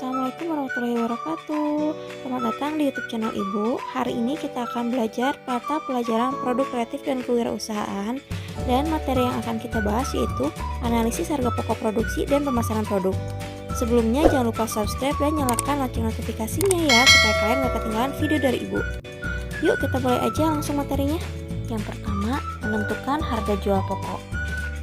Assalamualaikum warahmatullahi wabarakatuh. Selamat datang di YouTube channel Ibu. Hari ini kita akan belajar mata pelajaran produk kreatif dan kewirausahaan, dan materi yang akan kita bahas yaitu analisis harga pokok produksi dan pemasaran produk. Sebelumnya jangan lupa subscribe dan nyalakan lonceng notifikasinya ya, supaya kalian gak ketinggalan video dari Ibu. Yuk kita mulai aja langsung materinya. Yang pertama, menentukan harga jual pokok.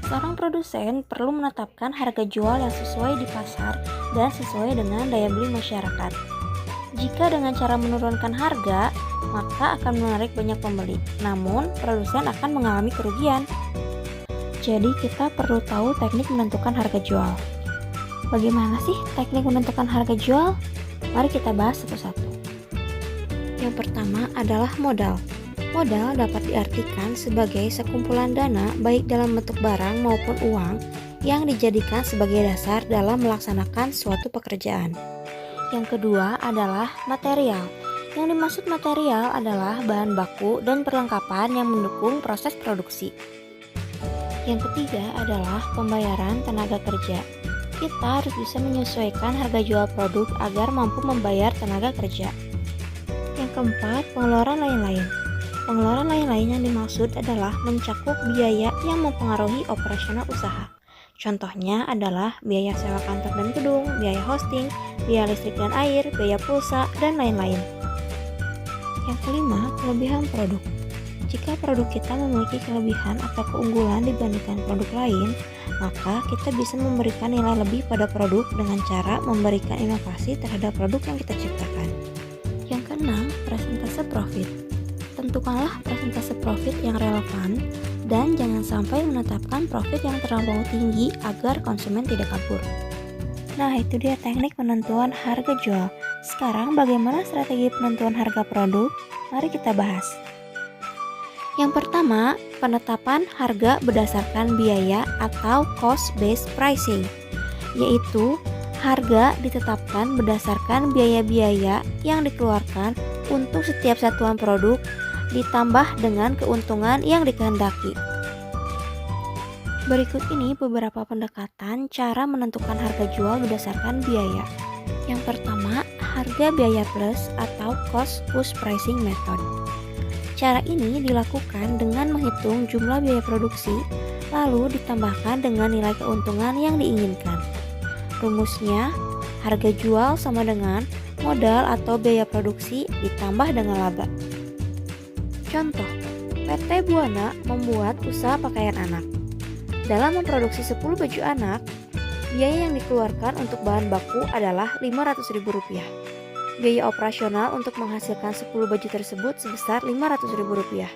Seorang produsen perlu menetapkan harga jual yang sesuai di pasar dan sesuai dengan daya beli masyarakat. Jika dengan cara menurunkan harga, maka akan menarik banyak pembeli, namun produsen akan mengalami kerugian. Jadi kita perlu tahu teknik menentukan harga jual. Bagaimana sih teknik menentukan harga jual? Mari kita bahas satu-satu. Yang pertama adalah modal. Modal dapat diartikan sebagai sekumpulan dana baik dalam bentuk barang maupun uang yang dijadikan sebagai dasar dalam melaksanakan suatu pekerjaan. Yang kedua adalah material. Yang dimaksud material adalah bahan baku dan perlengkapan yang mendukung proses produksi. Yang ketiga adalah pembayaran tenaga kerja. Kita harus bisa menyesuaikan harga jual produk agar mampu membayar tenaga kerja. Yang keempat, pengeluaran lain-lain. Pengeluaran lain-lain yang dimaksud adalah mencakup biaya yang mempengaruhi operasional usaha. Contohnya adalah biaya sewa kantor dan gedung, biaya hosting, biaya listrik dan air, biaya pulsa, dan lain-lain. Yang kelima, kelebihan produk. Jika produk kita memiliki kelebihan atau keunggulan dibandingkan produk lain, maka kita bisa memberikan nilai lebih pada produk dengan cara memberikan inovasi terhadap produk yang kita ciptakan. Yang keenam, persentase profit. Tentukanlah persentase profit yang relevan dan jangan sampai menetapkan profit yang terlampau tinggi agar konsumen tidak kabur. Nah, itu dia teknik penentuan harga jual. Sekarang bagaimana strategi penentuan harga produk? Mari kita bahas. Yang pertama, penetapan harga berdasarkan biaya atau cost based pricing, yaitu harga ditetapkan berdasarkan biaya-biaya yang dikeluarkan untuk setiap satuan produk ditambah dengan keuntungan yang dikehendaki. Berikut ini beberapa pendekatan cara menentukan harga jual berdasarkan biaya. Yang pertama, harga biaya plus atau cost push pricing method. Cara ini dilakukan dengan menghitung jumlah biaya produksi, lalu ditambahkan dengan nilai keuntungan yang diinginkan. Rumusnya, harga jual sama dengan modal atau biaya produksi ditambah dengan laba. Contoh, PT Buana membuat usaha pakaian anak. Dalam memproduksi 10 baju anak, biaya yang dikeluarkan untuk bahan baku adalah Rp500.000. Biaya operasional untuk menghasilkan 10 baju tersebut sebesar Rp500.000.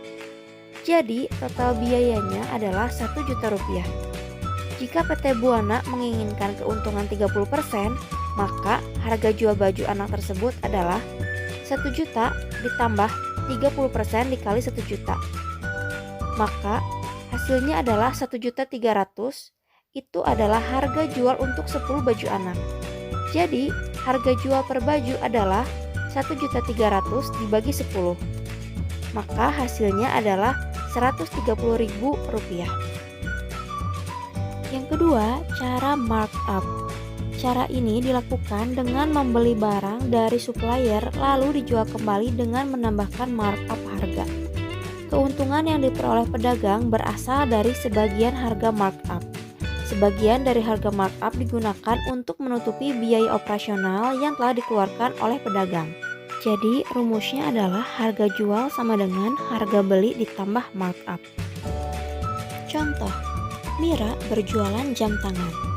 Jadi, total biayanya adalah Rp1.000.000. Jika PT Buana menginginkan keuntungan 30%, maka harga jual baju anak tersebut adalah 1 juta ditambah 30% dikali 1 juta. Maka hasilnya adalah 1.300.000. Itu adalah harga jual untuk 10 baju anak. Jadi harga jual per baju adalah 1.300.000 dibagi 10. Maka hasilnya adalah Rp130.000. Yang kedua, cara markup. Cara ini dilakukan dengan membeli barang dari supplier lalu dijual kembali dengan menambahkan markup harga. Keuntungan yang diperoleh pedagang berasal dari sebagian harga markup. Sebagian dari harga markup digunakan untuk menutupi biaya operasional yang telah dikeluarkan oleh pedagang. Jadi rumusnya adalah harga jual sama dengan harga beli ditambah markup. Contoh, Mira berjualan jam tangan.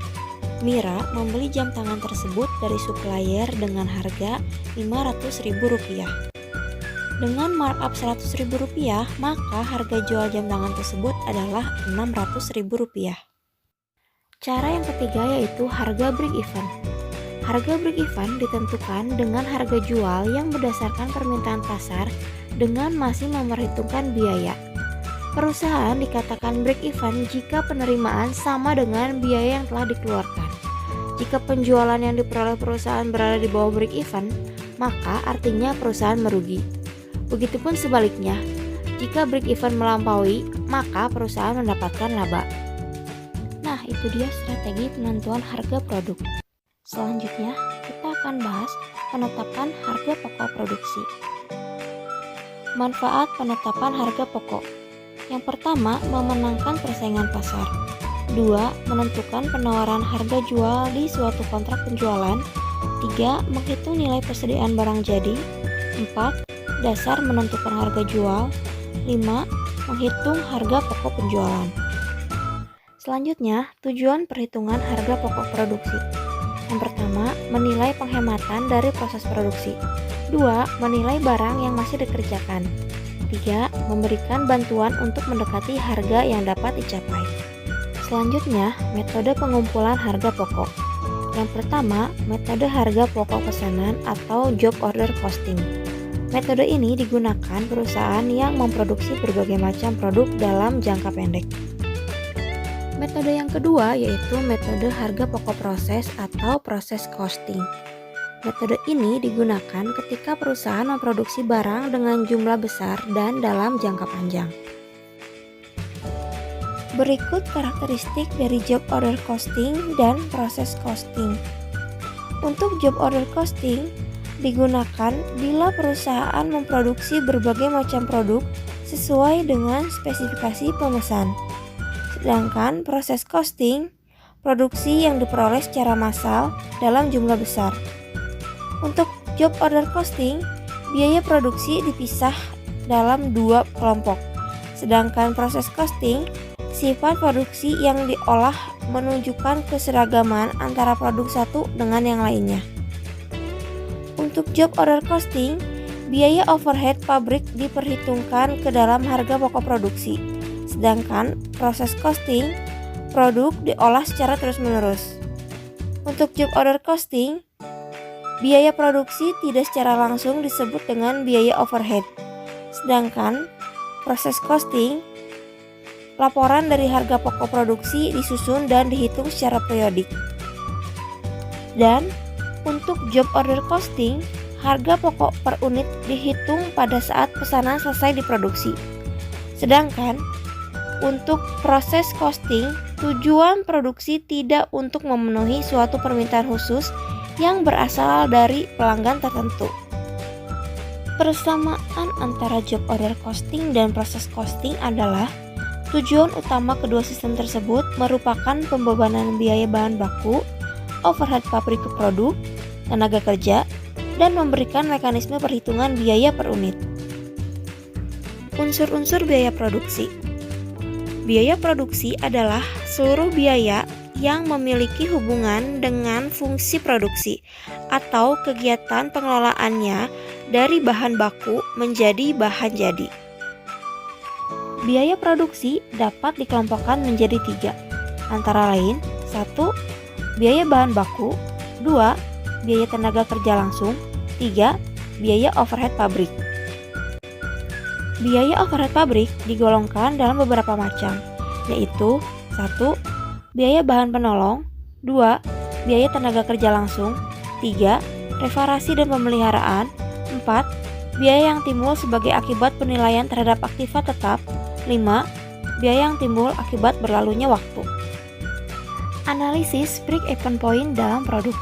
Mira membeli jam tangan tersebut dari supplier dengan harga Rp500.000. Dengan markup Rp100.000, maka harga jual jam tangan tersebut adalah Rp600.000. Cara yang ketiga yaitu harga break even. Harga break even ditentukan dengan harga jual yang berdasarkan permintaan pasar dengan masih memperhitungkan biaya. Perusahaan dikatakan break even jika penerimaan sama dengan biaya yang telah dikeluarkan. Jika penjualan yang diperoleh perusahaan berada di bawah break even, maka artinya perusahaan merugi. Begitupun sebaliknya, jika break even melampaui, maka perusahaan mendapatkan laba. Nah, itu dia strategi penentuan harga produk. Selanjutnya, kita akan bahas penetapan harga pokok produksi. Manfaat penetapan harga pokok. Yang pertama, memenangkan persaingan pasar. 2. Menentukan penawaran harga jual di suatu kontrak penjualan. 3. Menghitung nilai persediaan barang jadi. 4. Dasar menentukan harga jual. 5. Menghitung harga pokok penjualan. Selanjutnya, tujuan perhitungan harga pokok produksi. Yang pertama, menilai penghematan dari proses produksi. 2. Menilai barang yang masih dikerjakan. 3. Memberikan bantuan untuk mendekati harga yang dapat dicapai. Selanjutnya, metode pengumpulan harga pokok. Yang pertama, metode harga pokok pesanan atau job order costing. Metode ini digunakan perusahaan yang memproduksi berbagai macam produk dalam jangka pendek. Metode yang kedua yaitu metode harga pokok proses atau proses costing. Metode ini digunakan ketika perusahaan memproduksi barang dengan jumlah besar dan dalam jangka panjang. Berikut karakteristik dari job order costing dan proses costing. Untuk job order costing digunakan bila perusahaan memproduksi berbagai macam produk sesuai dengan spesifikasi pemesan. Sedangkan proses costing, produksi yang diperoleh secara massal dalam jumlah besar. Untuk job order costing, biaya produksi dipisah dalam dua kelompok. Sedangkan proses costing, sifat produksi yang diolah menunjukkan keseragaman antara produk satu dengan yang lainnya. Untuk job order costing, biaya overhead pabrik diperhitungkan ke dalam harga pokok produksi. Sedangkan proses costing, produk diolah secara terus-menerus. Untuk job order costing, biaya produksi tidak secara langsung disebut dengan biaya overhead. Sedangkan proses costing, laporan dari harga pokok produksi disusun dan dihitung secara periodik. Dan untuk job order costing, harga pokok per unit dihitung pada saat pesanan selesai diproduksi. Sedangkan untuk proses costing, tujuan produksi tidak untuk memenuhi suatu permintaan khusus yang berasal dari pelanggan tertentu. Persamaan antara job order costing dan proses costing adalah tujuan utama kedua sistem tersebut merupakan pembebanan biaya bahan baku, overhead pabrik ke produk, tenaga kerja, dan memberikan mekanisme perhitungan biaya per unit. Unsur-unsur biaya produksi. Biaya produksi adalah seluruh biaya yang memiliki hubungan dengan fungsi produksi atau kegiatan pengelolaannya dari bahan baku menjadi bahan jadi. Biaya produksi dapat dikelompokkan menjadi 3, antara lain 1. Biaya bahan baku, 2. Biaya tenaga kerja langsung, 3. Biaya overhead pabrik. Biaya overhead pabrik digolongkan dalam beberapa macam, yaitu 1. Biaya bahan penolong, 2. Biaya tenaga kerja langsung, 3. Reparasi dan pemeliharaan, 4. Biaya yang timbul sebagai akibat penilaian terhadap aktiva tetap, 5. Biaya yang timbul akibat berlalunya waktu. Analisis break-even point dalam produk.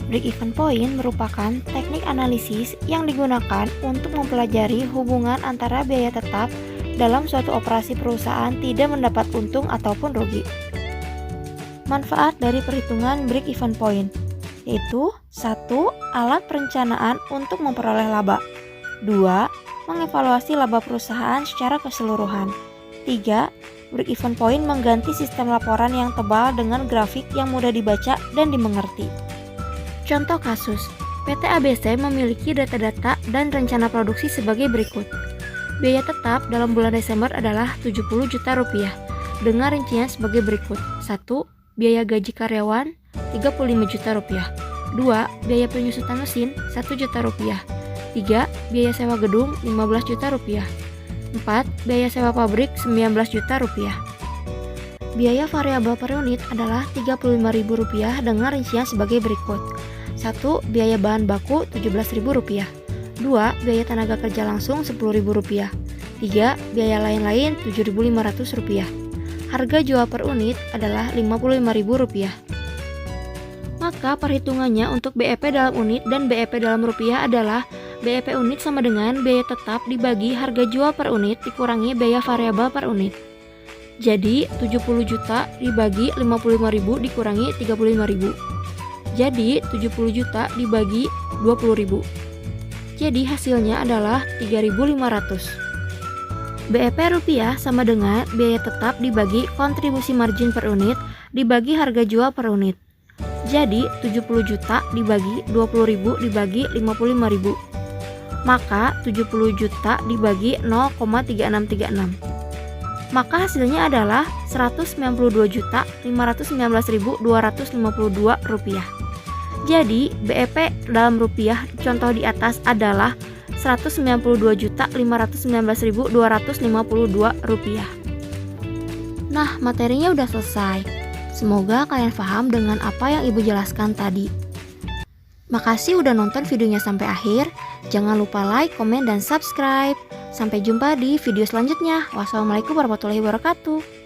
Break-even point merupakan teknik analisis yang digunakan untuk mempelajari hubungan antara biaya tetap dalam suatu operasi perusahaan tidak mendapat untung ataupun rugi. Manfaat dari perhitungan break-even point yaitu 1. Alat perencanaan untuk memperoleh laba, 2. Mengevaluasi laba perusahaan secara keseluruhan. 3. Break-even point mengganti sistem laporan yang tebal dengan grafik yang mudah dibaca dan dimengerti. Contoh kasus, PT ABC memiliki data-data dan rencana produksi sebagai berikut. Biaya tetap dalam bulan Desember adalah 70 juta rupiah, dengan rincian sebagai berikut. 1. Biaya gaji karyawan 35 juta rupiah. 2. Biaya penyusutan mesin 1 juta rupiah. 3. Biaya sewa gedung 15 juta rupiah. 4. Biaya sewa pabrik 19 juta rupiah. Biaya variabel per unit adalah Rp35.000 dengan rincian sebagai berikut. 1. Biaya bahan baku Rp17.000. 2. Biaya tenaga kerja langsung Rp10.000. 3. Biaya lain-lain Rp7.500. Harga jual per unit adalah Rp55.000. Maka perhitungannya untuk BEP dalam unit dan BEP dalam rupiah adalah BEP unit sama dengan biaya tetap dibagi harga jual per unit dikurangi biaya variabel per unit. Jadi 70 juta dibagi 55.000 dikurangi 35.000. Jadi 70 juta dibagi 20.000. Jadi hasilnya adalah 3.500. BEP rupiah sama dengan biaya tetap dibagi kontribusi margin per unit dibagi harga jual per unit. Jadi 70 juta dibagi 20.000 dibagi 55.000. Maka 70 juta dibagi 0,3636. Maka hasilnya adalah 192.519.252 rupiah. Jadi BEP dalam rupiah contoh di atas adalah 192.519.252 rupiah. Nah, materinya udah selesai. Semoga kalian paham dengan apa yang Ibu jelaskan tadi. Makasih udah nonton videonya sampai akhir. Jangan lupa like, komen, dan subscribe. Sampai jumpa di video selanjutnya. Wassalamualaikum warahmatullahi wabarakatuh.